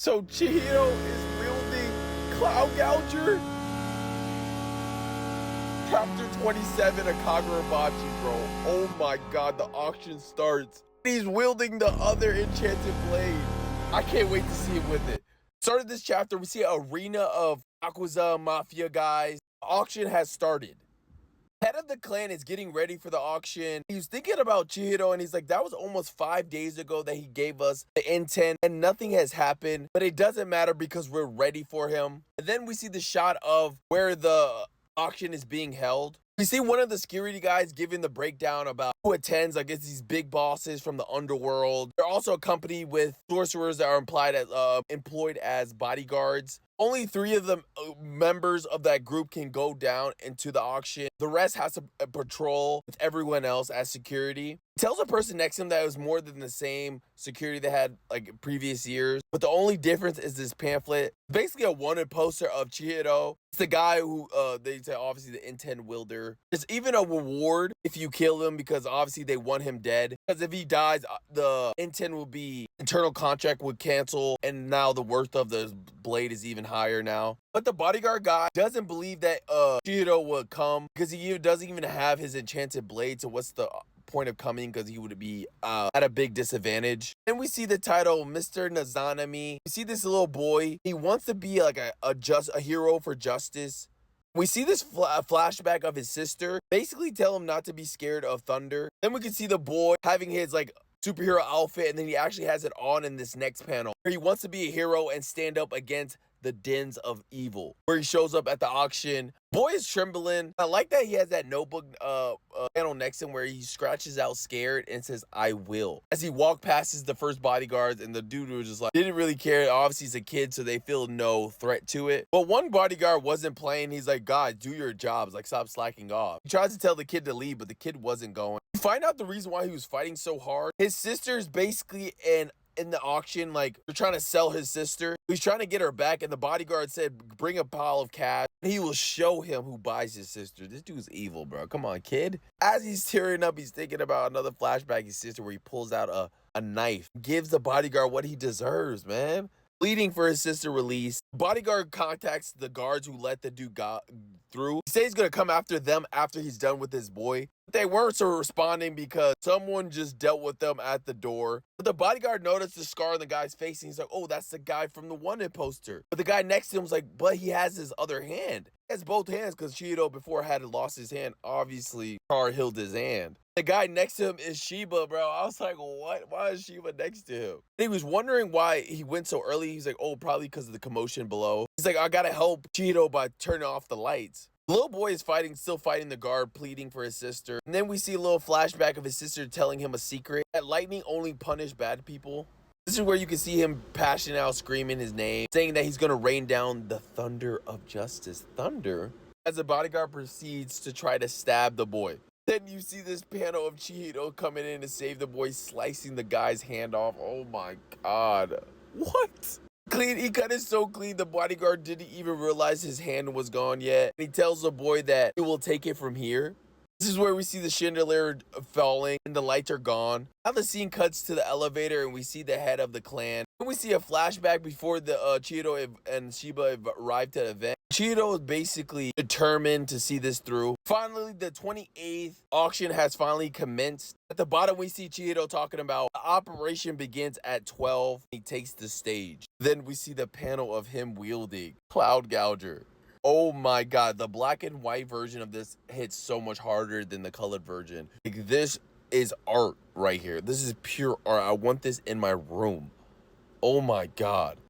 So Chihiro is wielding Cloud Gouger? Chapter 27 of Kagurabachi, bro. Oh my god, the auction starts. He's wielding the other enchanted blade. I can't wait to see him with it. Started this chapter, we see an arena of Yakuza Mafia guys. The auction has started. Head of the clan is getting ready for the auction. He was thinking about Chihiro and he's like, that was almost 5 days ago that he gave us the intent and nothing has happened, but it doesn't matter because we're ready for him. And then we see the shot of where the auction is being held. We see one of the security guys giving the breakdown about who attends. I guess these big bosses from the underworld. They're also accompanied with sorcerers that are employed as bodyguards. Only 3 of the members of that group can go down into the auction. The rest has to patrol with everyone else as security. He tells the person next to him that it was more than the same security they had like previous years. But the only difference is this pamphlet. Basically a wanted poster of Chihiro. It's the guy who, they say obviously the intent wielder. There's even a reward if you kill him because obviously they want him dead. Because if he dies, the intent will be, internal contract would cancel. And now the worth of the blade is even higher now. But the bodyguard guy doesn't believe that Chihiro would come because he doesn't even have his enchanted blade. So what's the point of coming? Because he would be at a big disadvantage. And we see the title Mr. Nazanami. We see this little boy. He wants to be like a hero for justice. We see this flashback of his sister basically tell him not to be scared of thunder. Then we can see the boy having his like superhero outfit, and then he actually has it on in this next panel where he wants to be a hero and stand up against the dens of evil, where he shows up at the auction. Boy is trembling. I like that he has that notebook panel next to him where he scratches out scared and says, I will. As he walked past the first bodyguards, and the dude was just like, didn't really care. Obviously he's a kid, so they feel no threat to it. But one bodyguard wasn't playing. He's like, guys, do your jobs. Like, stop slacking off. He tries to tell the kid to leave, but the kid wasn't going. You find out the reason why he was fighting so hard. His sister's basically in the auction, like they're trying to sell his sister. He's trying to get her back, and the bodyguard said, bring a pile of cash. He will show him who buys his sister. This dude's evil, bro. Come on, kid. As he's tearing up, he's thinking about another flashback his sister where he pulls out a knife, gives the bodyguard what he deserves, man. Pleading for his sister release. Bodyguard contacts the guards who let the dude go through. He says he's gonna come after them after he's done with his boy. But they weren't so responding because someone just dealt with them at the door. But the bodyguard noticed the scar on the guy's face and he's like, oh, that's the guy from the wanted poster. But the guy next to him was like, but he has his other hand. He has both hands because Chihiro before had lost his hand. Obviously, Car healed his hand. The guy next to him is Shiba, bro. I was like, what? Why is Shiba next to him? And he was wondering why he went so early. He's like, oh, probably because of the commotion below. He's like, I gotta help Chihiro by turning off the lights. The little boy is still fighting the guard, pleading for his sister. And then we see a little flashback of his sister telling him a secret that lightning only punished bad people. This is where you can see him passionate out, screaming his name, saying that he's gonna rain down the thunder of justice. Thunder? As the bodyguard proceeds to try to stab the boy. Then you see this panel of Chihiro coming in to save the boy, slicing the guy's hand off. Oh my god. What? Clean, he cut it so clean, the bodyguard didn't even realize his hand was gone yet. He tells the boy that he will take it from here. This is where we see the chandelier falling and the lights are gone. Now the scene cuts to the elevator and we see the head of the clan. Then we see a flashback before the Chihiro and Shiba arrived at the event. Chihiro is basically determined to see this through. Finally, the 28th auction has finally commenced. At the bottom, we see Chihiro talking about the operation begins at 12. He takes the stage. Then we see the panel of him wielding Cloud Gouger. Oh my god, the black and white version of this hits so much harder than the colored version. Like, this is art right here. This is pure art. I want this in my room. Oh my god.